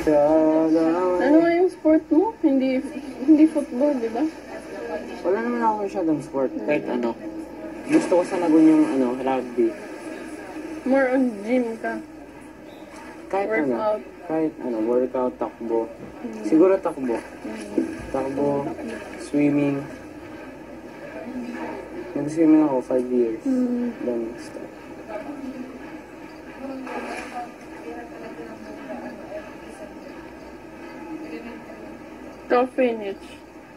Ano nga yung sport mo? Hindi football, di ba? Wala naman ako masyadong sport. Kahit ano. Gusto ko sa Lagun yung rugby. More on gym ka. Kahit Workout. Kahit workout, takbo. Siguro takbo. Takbo, swimming. Nag-swimming ako 5 years. Then stop. Ikaw finish.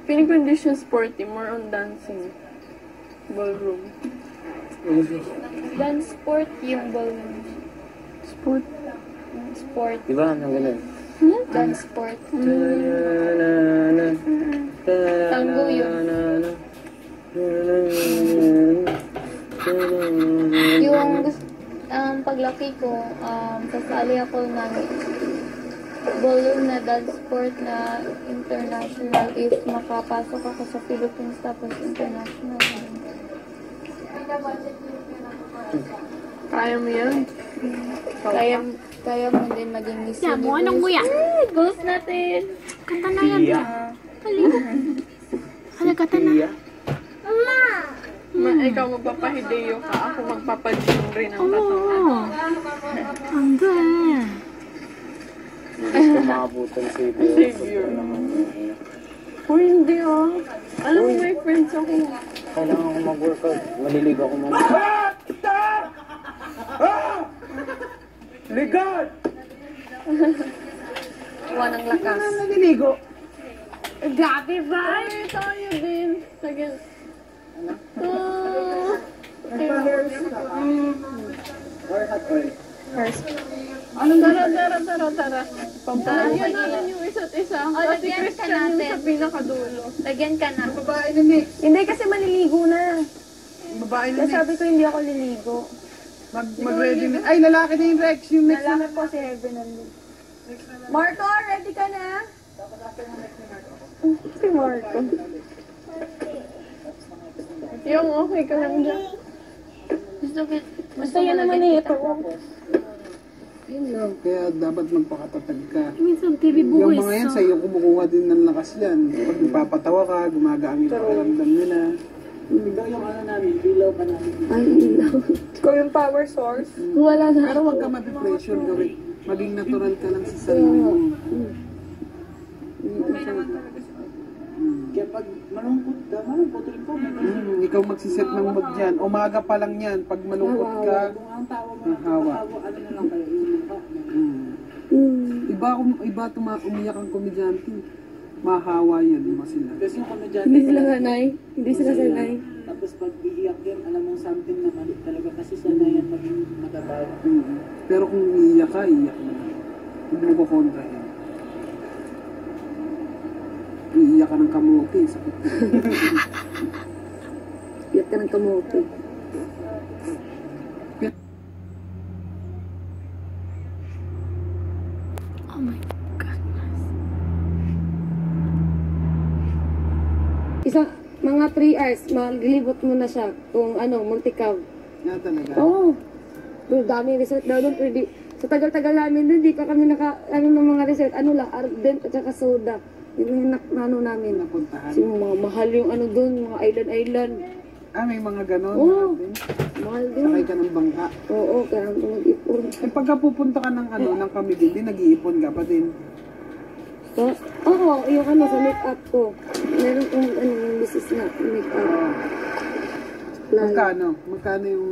Feeling ko hindi siya sporty, more on dancing. Ballroom. Dance sport yung ballroom. Sport? Sport. Diba? Ano ganun? Dance sport. Tango yun. Yung paglaki ko, sasali ako ng ballroom na dance sport na international if makapasok ako sa Philippines tapos international. Kaya mo yan? Kaya mo din maging Miss Universe. mo, anong nguya? Goals natin! Kanta na yan. Kanta na. Ikaw magpapahideyo ka, ako magpapadyung rin ang tattoo. Oo. Ang good. Gusto makabutan si Savior. Uy, hindi Alam mo, may friends ako. Kailangan ko mag-workout. Maliligo ako muna. Ligad! Iwan ng lakas. Naliligo. Gabi ba? Ay, tayo din. Sige. Tara. Pampalagyan natin yung isa't isa. Kasi lagyan ka Christian yung natin. sa pinakadulo. Lagyan ka na. Babae na mix. Hindi kasi maliligo na. Babae na Kaya mix. sabi ko hindi ako liligo. Mag-ready na. Ay, lalaki na yung Rex. Yung next Lalaki po si Heaven nandun. Marco, ready ka na? Si Marco. Yung okay ka lang dyan. Basta yan naman ito. Yun lang. Kaya dapat magpakatatag ka. Minsan TV Yung boys. mga yan, sa'yo kumukuha din ng lakas yan. Pag napapatawa ka, gumagamit ang pakiramdam nila. Ikaw yung namin, ilaw ka namin. Ay, ilaw. Ikaw yung power source? Wala na. Pero huwag ka ma-depression gawin. Maging natural ka lang sa sarili mo. Kaya pag malungkot ka rin ka. Ikaw magsiset ng mood dyan. Umaga pa lang yan. Pag malungkot ka, Ang tawa mo, nahawa. ano na lang kayo, inom ka. Iba umiyak ang komedyante. Mahahawa yan, sila. Kasi yung komedyante, Hindi sila sanay. Hindi sila sanay. tapos pag iiyak yan, alam mo something naman talaga kasi sanayan maging matatawa. Pero kung iiyak ka, iiyak na. Hindi mo ko kontra yan. Iiyak ka ng kamote. Sakit ka. Iyak ka ng kamote. Oh my goodness. Isang, mga 3 hours, maglilibot mo na siya kung multi-cab. Yan talaga. Oo. Pero dami resort daw doon. Pwede. Sa tagal-tagal namin doon, di pa kami ng mga resort. Ardent at saka soda. Yung namin. Napuntahan. Kasi mga mahal yung doon, mga island. May mga ganon. Oo. Mahal doon. Sakay ka ng bangka. Oo, kaya mag-ipon. Pagka pupunta ka ng ng pamilya, din nag-iipon ka pa din. Oo, yung sa make-up ko. Meron kong yung business na make-up. Magkano yung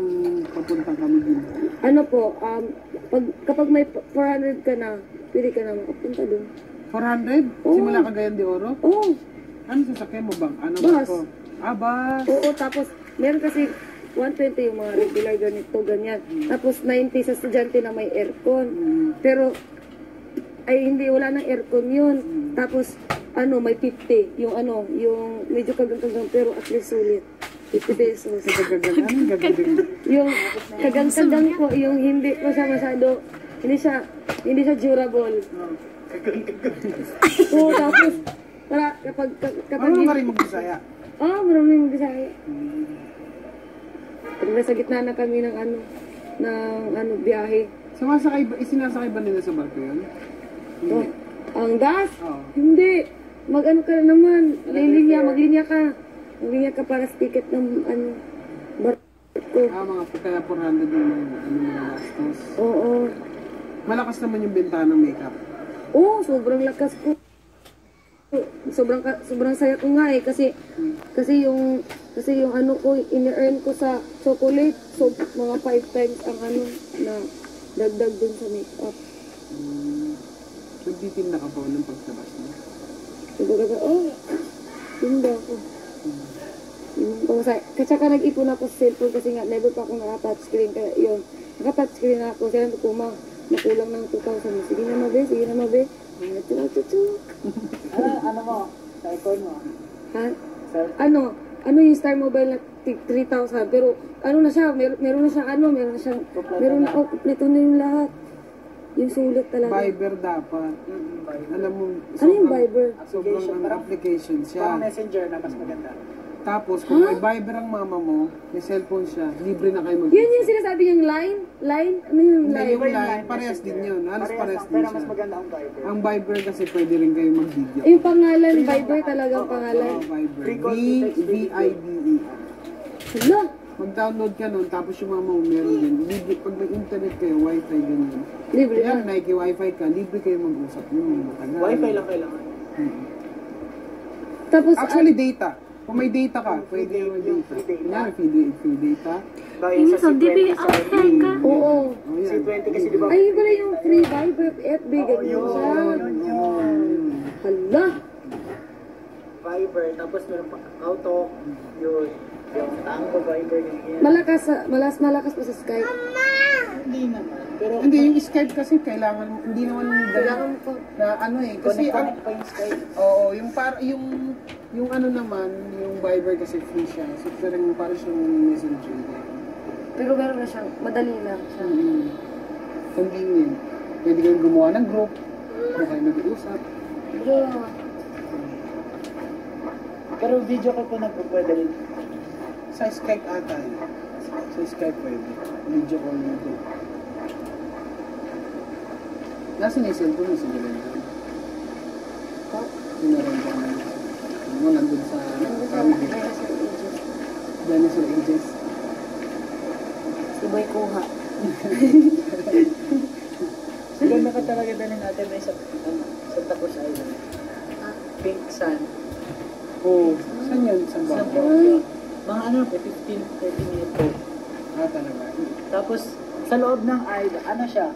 papuntang kami din? Kapag may 400 ka na, pwede ka na makapunta doon. 400? Oo. Simula Cagayan de Oro? Oo. Ano sasakyan mo bang? Ano Bus. ba ko? Bus. Oo, tapos meron kasi 120 yung mga regular ganito, ganyan. Tapos 90 sa estudyante na may aircon. Pero, hindi, wala nang aircon yun. Tapos, may 50. Yung yung medyo kagang-kagang, pero at least sulit. 50 pesos. Anong gagawin? Yung kagang-kagang po, yung hindi ko siya masyado, hindi siya durable. Oo, tapos, kapag Ano ka rin mag-Bisaya? maraming Bisaya. Pag nasa gitna na kami ng biyahe. Sinasakay ba nila sa barko yun? Hindi. Ang das? Oo. Hindi. Mag-ano ka na naman. Maglinya ka. Maglinya ka para sa ticket ng barko. Mga kaya 400 yung mga gastos. Oo. Malakas naman yung benta ng makeup. Oo, sobrang lakas ko. Sobrang saya ko nga eh kasi yung ano ko ini-earn ko sa chocolate, so mga 5 times ang ano na dagdag dun sa makeup. Nagtitinda ka pa ng pagtabas mo. Sabi ko, tinda ako. Kasi ka nag-ipon ako sa cellphone kasi nga never pa ako naka-touchscreen kaya yun. Naka-touchscreen ako, kaya nakulang ng 2,000. Sige na mabe. Ano mo? Sa iPhone mo? Ha? Ano yung Star Mobile na 3,000 pero ano na siya, meron na kompleto na yung lahat. Yung sulit talaga. Viber dapat. Alam mo, Ano yung Viber? sobrang ang application siya. Messenger na mas maganda. Tapos, kung may Viber ang mama mo, may cellphone siya, libre na kayo mag- Yun yung sinasabi niyang line? Line? Ano yung Hindi, line? yung line, parehas din yun. Halos parehas din Pero mas siya. maganda ang Viber. Ang Viber kasi pwede rin kayo mag-video. Yung pangalan, Viber talagang pangalan. Oo, Viber. Free call, free text, V-I-B-E. Hala! Mag-download ka nun, tapos yung mama mo meron din. Libre, pag may internet kayo, wifi ganyan. Libre Kaya na. naki-wifi ka, libre kayo mag-usap. Yung matagal. Wi-Fi lang kailangan. Tapos, Actually, data. Kung may data ka, pwede free yung data. data. Free data. Kunyari, free data. Gaya Ini sa so, di ba C20 sa outside ka? oo. Oh, yan. C20 kasi di ba? Ay, yun pala yung free Viber, FB, ganyan siya. Yun. Hala! Viber, tapos meron pa auto, yun. Yung tango Viber ganyan. Malakas pa sa Skype. Hindi naman. Pero Hindi, yung Skype kasi kailangan, hindi naman Kailangan mo pa. na ano eh. Kasi connect pa yung Skype. oo, yung ano naman, yung Viber kasi free siya. So, parang siyang messenger. Pero meron na siyang, madali lang siya. Convenient. Pwede kayong gumawa ng group. Pwede kayo mag-uusap. Yeah. Pero video call po nagpapwede rin. Sa Skype ata yun. Sa Skype pwede. Video call na ito. Nasaan yung cellphone mo? Sige lang. Sinaran ka na. Ano, nandun sa family. Dinosaur Ages. Si Boy Kuha. Siganda ka talaga dalhin natin may sa Santa Cruz Island. Pink Sand. Oo. Saan yun? Saan ba? Sa Baguio. Mga ano po, 15-30 minutes po. Ah, talaga. Tapos, sa loob ng island, ano siya,